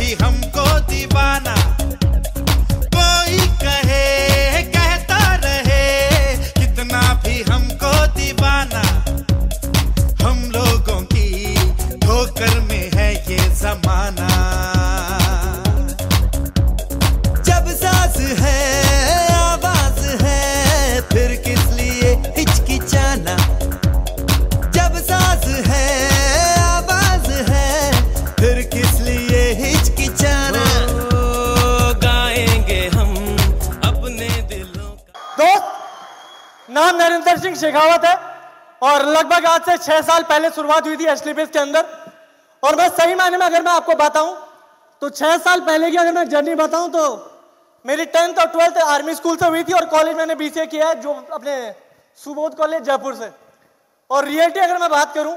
भी हमको दीवाना, कोई कहे कहता रहे, कितना भी हमको दीवाना, हम लोगों की ठोकर में है ये जमाना। जब साज है आवाज है फिर किस लिए हिचकिचाना, जब साज है आवाज है फिर किस लिए हिचकिचाना। गाएंगे हम अपने दिलों का। दोस्त, नाम नरेंद्र सिंह शेखावत है और लगभग आज से 6 साल पहले शुरुआत हुई थी एसलीबीएस के अंदर। और मैं सही मायने में अगर मैं आपको बताऊं तो 6 साल पहले की अगर मैं जर्नी बताऊं तो मेरी 10th और 12th आर्मी स्कूल से हुई थी और कॉलेज मैंने बीसीए किया है जो अपने सुबोध कॉलेज जयपुर से। और रियलिटी अगर मैं बात करूं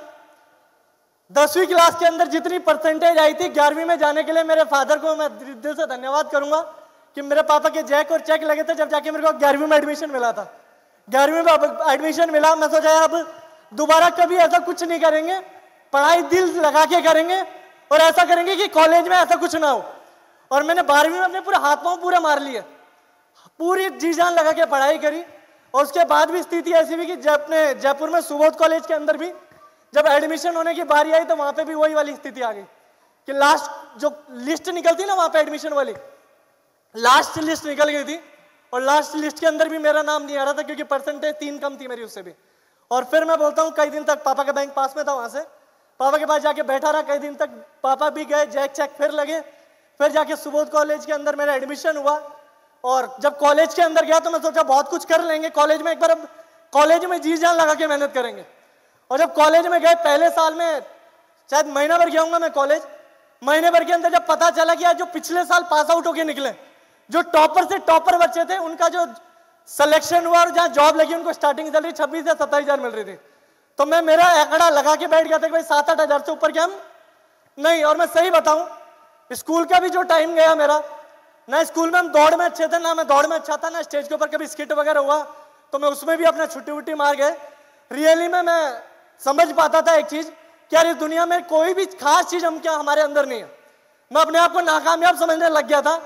10वीं क्लास के अंदर जितनी परसेंटेज आई थी 11वीं में जाने के लिए मेरे फादर को मैं दिल से धन्यवाद करूंगा कि मेरे पापा के जैक और चेक लगे थे जब जाके मेरे को 11वीं में एडमिशन मिला था। 11वीं में एडमिशन मिला, मैं सोचा अब दोबारा कभी ऐसा कुछ नहीं करेंगे, पढ़ाई दिल लगा के करेंगे और ऐसा करेंगे कि कॉलेज में ऐसा कुछ ना हो। और मैंने 12वीं में अपने पूरे हाथ पांव पूरे मार लिए, पूरी जी जान लगा के पढ़ाई करी। और उसके बाद भी स्थिति ऐसी हुई कि अपने जयपुर में सुबोध कॉलेज के अंदर भी जब एडमिशन होने की बारी आई तो वहां पे भी वही वाली स्थिति आ गई कि लास्ट जो लिस्ट निकलती ना वहां पे एडमिशन वाली, लास्ट लिस्ट निकल गई थी और लास्ट लिस्ट के अंदर भी मेरा नाम नहीं आ रहा था क्योंकि परसेंटेज 3 कम थी मेरी उससे भी। और फिर मैं बोलता हूँ कई दिन तक पापा का बैंक पास में था, वहां से पापा के पास जाके बैठा रहा कई दिन तक। पापा भी गए, जैक चेक फिर लगे, फिर जाके सुबोध कॉलेज के अंदर मेरा एडमिशन हुआ। और जब कॉलेज के अंदर गया तो मैं सोचा बहुत कुछ कर लेंगे कॉलेज में, एक बार अब कॉलेज में जी जान लगा के मेहनत करेंगे। और जब कॉलेज में गए पहले साल में शायद महीना भर गया हूँ मैं कॉलेज, महीने भर के अंदर जब पता चला कि जो पिछले साल पास आउट होके निकले, जो टॉपर से टॉपर बच्चे थे उनका जो सिलेक्शन हुआ और जहाँ जॉब लगी उनको स्टार्टिंग सैलरी 26 से 27 हजार मिल रही थी। तो मैं मेरा आंकड़ा लगा के बैठ गया था कि भाई 7-8 हजार से ऊपर के हम नहीं। और मैं सही बताऊं स्कूल का भी जो टाइम गया मेरा, ना स्कूल में हम दौड़ में अच्छे थे, ना मैं दौड़ में अच्छा था, ना स्टेज के ऊपर कभी स्किट वगैरह हुआ तो मैं उसमें भी अपना छुट्टी वुट्टी मार गए। रियली में मैं समझ पाता था एक चीज कि यार इस दुनिया में कोई भी खास चीज हम क्या हमारे अंदर नहीं है। मैं अपने आप को नाकामयाब समझने लग गया था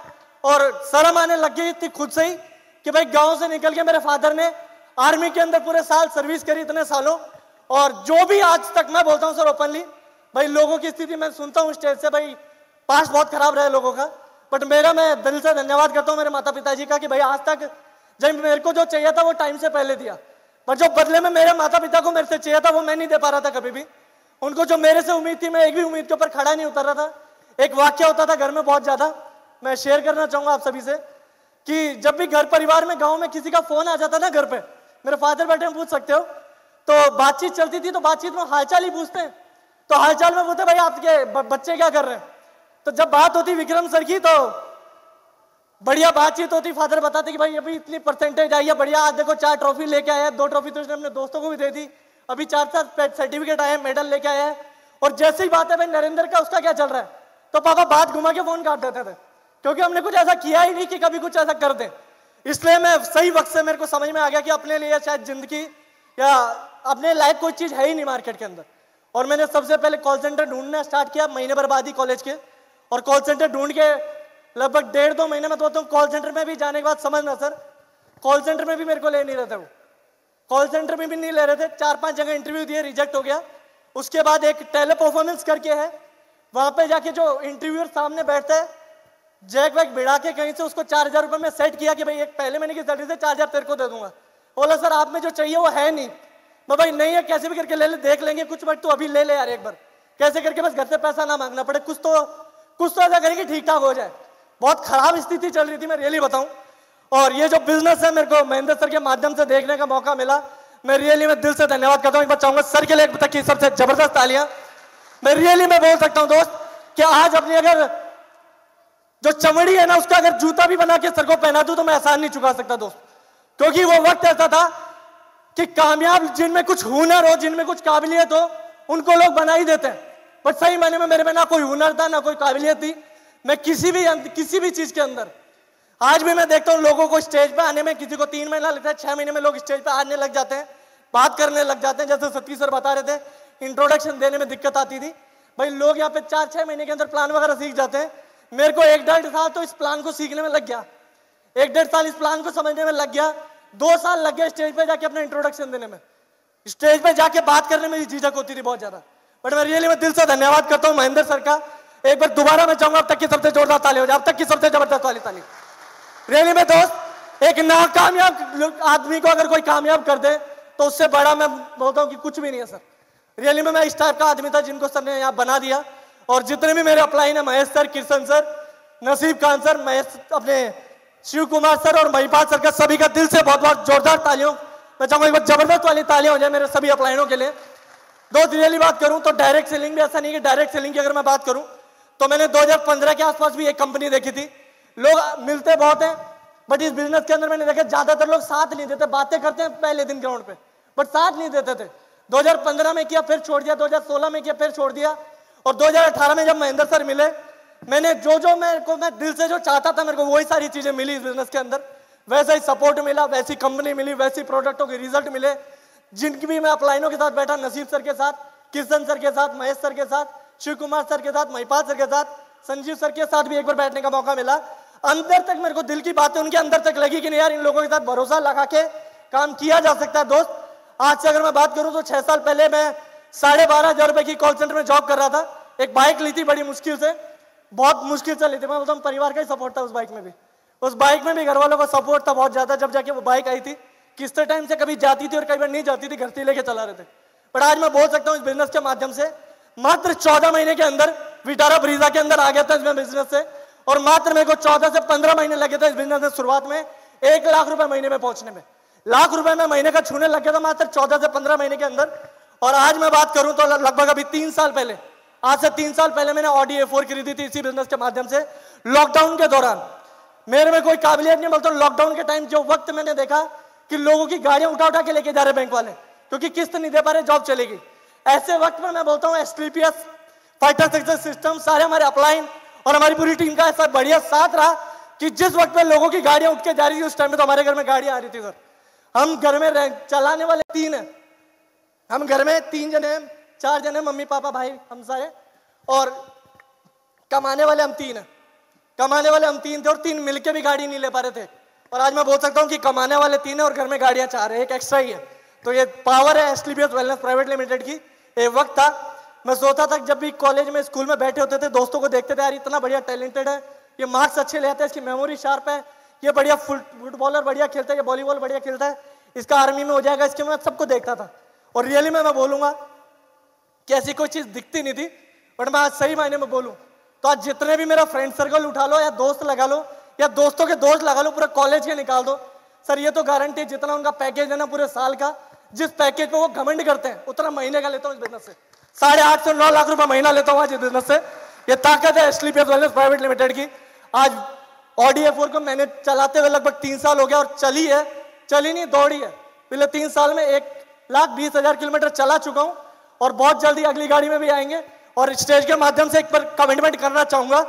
और शर्म आने लग गई थी खुद से ही कि भाई गांव से निकल के मेरे फादर ने आर्मी के अंदर पूरे साल सर्विस करी इतने सालों। और जो भी आज तक मैं बोलता हूँ सर ओपनली, भाई लोगों की स्थिति मैं सुनता हूँ स्टेज से, भाई पास बहुत खराब रहा है लोगों का, बट मेरा मैं दिल से धन्यवाद करता हूँ मेरे माता पिताजी का कि भाई आज तक जब मेरे को जो चाहिए था वो टाइम से पहले दिया, पर जो बदले में मेरे माता पिता को मेरे से चाहिए था वो मैं नहीं दे पा रहा था कभी भी। उनको जो मेरे से उम्मीद थी मैं एक भी उम्मीद के ऊपर खड़ा नहीं उतर रहा था। एक वाक्य होता था घर में बहुत ज्यादा, मैं शेयर करना चाहूंगा आप सभी से कि जब भी घर परिवार में गांव में किसी का फोन आ जाता ना घर पे, मेरे फादर बैठे पूछ सकते हो, तो बातचीत चलती थी तो बातचीत में हालचाल ही पूछते हैं। तो हालचाल में पूछते भाई आपके बच्चे क्या कर रहे हैं। तो जब बात होती विक्रम सर की तो बढ़िया बातचीत होती, फादर बताते कि भाई अभी इतनी परसेंटेज आई है बढ़िया, आज देखो 4 ट्रॉफी लेके आया है, 2 ट्रॉफी तो उसने अपने दोस्तों को भी दे दी, अभी 4 सर्टिफिकेट आए, मेडल लेके आया है। और जैसे ही बात है भाई नरेंद्र का उसका क्या चल रहा है, तो पापा बात घुमा के फोन काट देते थे क्योंकि हमने कुछ ऐसा किया ही नहीं कि कभी कुछ ऐसा कर दें। इसलिए मैं सही वक्त से मेरे को समझ में आ गया कि अपने लिए शायद जिंदगी या अपने लायक कोई चीज है ही नहीं मार्केट के अंदर। और मैंने सबसे पहले कॉल सेंटर ढूंढना स्टार्ट किया महीने भर बाद ही कॉलेज के, और कॉल सेंटर ढूंढ के लगभग 1.5-2 महीने में तो कॉल सेंटर में भी जाने के बाद समझना सर, कॉल सेंटर में भी मेरे को ले नहीं रहे थे, वो कॉल सेंटर में भी नहीं ले रहे थे। 4-5 जगह इंटरव्यू दिए, रिजेक्ट हो गया। उसके बाद एक टेली परफॉर्मेंस करके है, वहां पे जाके जो इंटरव्यूअर सामने बैठता है जैक वैक भिड़ा के कहीं से उसको 4,000 रुपये में सेट किया कि भाई एक पहले महीने की सैलरी से 4,000 तेरे को दे दूंगा। बोला सर आप में जो चाहिए वो है नहीं। मैं भाई नहीं है, कैसे भी करके ले ले, देख लेंगे कुछ, बट तू अभी ले ले यार एक बार, कैसे करके बस घर से पैसा ना मांगना पड़े, कुछ तो ऐसा करेंगे ठीक ठाक हो जाए। बहुत खराब स्थिति चल रही थी, मैं रियली बताऊं। और ये जो बिजनेस है मेरे को महेंद्र सर के माध्यम से देखने का मौका मिला, मैं रियली में दिल से धन्यवाद करता हूँ। एक बार चाहूंगा सर के लिए एक तक की सबसे जबरदस्त तालियां। मैं रियली में बोल सकता हूँ दोस्त कि आज अपनी अगर जो चमड़ी है ना उसका अगर जूता भी बना के सर को पहना दूं तो मैं एहसान नहीं चुका सकता दोस्त, क्योंकि वो वक्त ऐसा था कि कामयाब जिनमें कुछ हुनर हो, जिनमें कुछ काबिलियत हो, उनको लोग बना ही देते हैं। बट सही मायने में मेरे में ना कोई हुनर था ना कोई काबिलियत थी, मैं किसी भी चीज के अंदर। आज भी मैं देखता हूँ लोगों को स्टेज पे आने में किसी को 3 महीना लगता है, 6 महीने में लोग स्टेज पे आने लग जाते हैं, बात करने लग जाते हैं। जैसे सतीश सर बता रहे थे इंट्रोडक्शन देने में दिक्कत आती थी, भाई लोग यहाँ पे 4-6 महीने के अंदर प्लान वगैरह सीख जाते हैं। मेरे को 1-1.5 साल तो इस प्लान को सीखने में लग गया, 1-1.5 साल इस प्लान को समझने में लग गया, 2 साल लग गए स्टेज पे जाके अपना इंट्रोडक्शन देने में, स्टेज पे जाके बात करने में झिझक होती थी बहुत ज्यादा। बट मैं रियली मैं दिल से धन्यवाद करता हूँ महेंद्र सर का। एक बार दोबारा मैं चाहूंगा अब तक की सबसे जोरदार ताली हो जाए, अब तक की सबसे जबरदस्त वाली ताली। रियली में दोस्त, एक नाकामयाब आदमी को अगर कोई कामयाब कर दे तो उससे बड़ा मैं बोलता हूँ कि कुछ भी नहीं है सर। रियली में मैं इस टाइप का आदमी था जिनको सर ने यहाँ बना दिया। और जितने भी मेरे अपलाइन है, महेश सर, किशन सर, नसीब खान सर, महेश अपने शिव कुमार सर और महिपाल सर का सभी का दिल से बहुत बहुत जोरदार तालियों मैं चाहूंगा, एक बार जबरदस्त वाली तालियां हो जाए मेरे सभी अपलाइनों के लिए। दोस्त रियली बात करूं तो डायरेक्ट सेलिंग भी ऐसा नहीं कि डायरेक्ट सेलिंग की अगर मैं बात करूं तो मैंने 2015 के आसपास भी एक कंपनी देखी थी। लोग मिलते बहुत हैं बट इस बिजनेस के अंदर मैंने देखा ज्यादातर लोग साथ नहीं देते, बातें करते हैं पहले दिन ग्राउंड पे बट साथ नहीं देते थे। 2015 में किया फिर छोड़ दिया, 2016 में किया फिर छोड़ दिया, और 2018 में जब महेंद्र सर मिले मैंने जो मैं दिल से जो चाहता था मेरे को वही सारी चीजें मिली इस बिजनेस के अंदर। वैसा ही सपोर्ट मिला, वैसी कंपनी मिली, वैसी प्रोडक्टों के रिजल्ट मिले। जिनकी भी मैं अपलाइनों के साथ बैठा, नसीब सर के साथ, किशन सर के साथ, महेश सर के साथ, शिव कुमार सर के साथ, महिपाल सर के साथ, संजीव सर के साथ भी एक बार बैठने का मौका मिला। अंदर तक मेरे को दिल की बातें उनके अंदर तक लगी कि नहीं यार इन लोगों के साथ भरोसा लगा के काम किया जा सकता है। दोस्त आज से अगर मैं बात करूं तो 6 साल पहले मैं 12,500 रुपए की कॉल सेंटर में जॉब कर रहा था। एक बाइक ली थी बड़ी मुश्किल से, बहुत मुश्किल से ली थी। मैं बोलता हूँ परिवार का ही सपोर्ट था उस बाइक में भी, उस बाइक में भी घर वालों का सपोर्ट था बहुत ज्यादा। जब जाके वो बाइक आई थी किस्त टाइम से कभी जाती थी और कई बार नहीं जाती थी, घर से लेके चला रहे थे। पर आज मैं बोल सकता हूँ इस बिजनेस के माध्यम से मात्र 14 महीने के अंदर विटारा ब्रीजा के अंदर आ गया था इसमें बिजनेस से, और मात्र मेरे को 14 से 15 महीने लगे थे इस बिजनेस में शुरुआत में 1 लाख रुपए महीने में पहुंचने में। लाख रुपए में महीने का छूने लग गया था मात्र 14 से 15 महीने के अंदर। और आज मैं बात करूं तो लगभग अभी 3 साल पहले, आज से 3 साल पहले मैंने ऑडी A4 खरीदी थी इसी बिजनेस के माध्यम से लॉकडाउन के दौरान। मेरे में कोई काबिलियत नहीं, बोलता लॉकडाउन के टाइम जो वक्त मैंने देखा कि लोगों की गाड़ियां उठा उठा के लेके जा रहे बैंक वाले क्योंकि किस्त नहीं दे पा रहे, जॉब चलेगी। ऐसे वक्त में मैं बोलता हूँ STPS, फाइटर सक्सेस सिस्टम, सारे हमारे अपलाइन और हमारी पूरी टीम का ऐसा बढ़िया साथ रहा कि जिस वक्त पे लोगों की गाड़ियां उठ के जा रही थी उस टाइम में तो हमारे घर में गाड़ियां आ रही थी सर। हम घर में चलाने वाले 3 हैं, हम घर में 3 जने हैं, 4 जने, मम्मी पापा भाई हम सारे, और कमाने वाले हम 3 हैं। कमाने वाले हम 3 थे और 3 मिलके भी गाड़ी नहीं ले पा रहे थे। और आज मैं बोल सकता हूँ कि कमाने वाले 3 हैं और घर में गाड़ियां 4 है, एक एक्स्ट्रा ही है। तो ये पावर है STPS वेलनेस प्राइवेट लिमिटेड की। एक वक्त था मैं सोचता था जब भी कॉलेज में स्कूल में बैठे होते थे दोस्तों को देखते थे यार इतना बढ़िया टैलेंटेड है, ये मार्क्स अच्छे ले आते हैं, इसकी मेमोरी शार्प है, ये बढ़िया फुटबॉलर बढ़िया खेलता है, ये वॉलीबॉल बढ़िया खेलता है, इसका आर्मी में हो जाएगा, इसके मैं सबको देखता था। और रियली में मैं बोलूंगा कि ऐसी कोई चीज दिखती नहीं थी। बट मैं आज सही मायने में बोलूं तो आज जितने भी मेरा फ्रेंड सर्कल उठा लो या दोस्त लगा लो या दोस्तों के दोस्त लगा लो, पूरा कॉलेज के निकाल दो सर, ये तो गारंटी जितना उनका पैकेज है ना पूरे साल का, जिस पैकेज पे वो घमंड करते हैं उतना महीने का लेता हूँ इस बिजनेस से। 8.5 से 9 लाख रुपए महीना लेता हूँ आज इस बिजनेस से। ये ताकत है STPS वेलनेस प्राइवेट लिमिटेड की। आज ऑडी A4 को मैंने चलाते हुए लगभग 3 साल हो गया और चली है, चली नहीं दौड़ी है। पिछले 3 साल में 1,20,000 किलोमीटर चला चुका हूँ और बहुत जल्दी अगली गाड़ी में भी आएंगे। और स्टेज के माध्यम से एक बार कमिटमेंट करना चाहूंगा,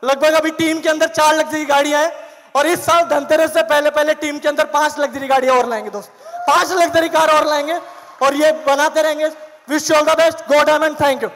लगभग अभी टीम के अंदर 4 लग्जरी गाड़ियां हैं और इस साल धनतेरस से पहले टीम के अंदर 5 लग्जरी गाड़ियां और लाएंगे दोस्त, 5 लग्जरी कार और लाएंगे और ये बनाते रहेंगे। Wish you all the best, go diamond, thank you.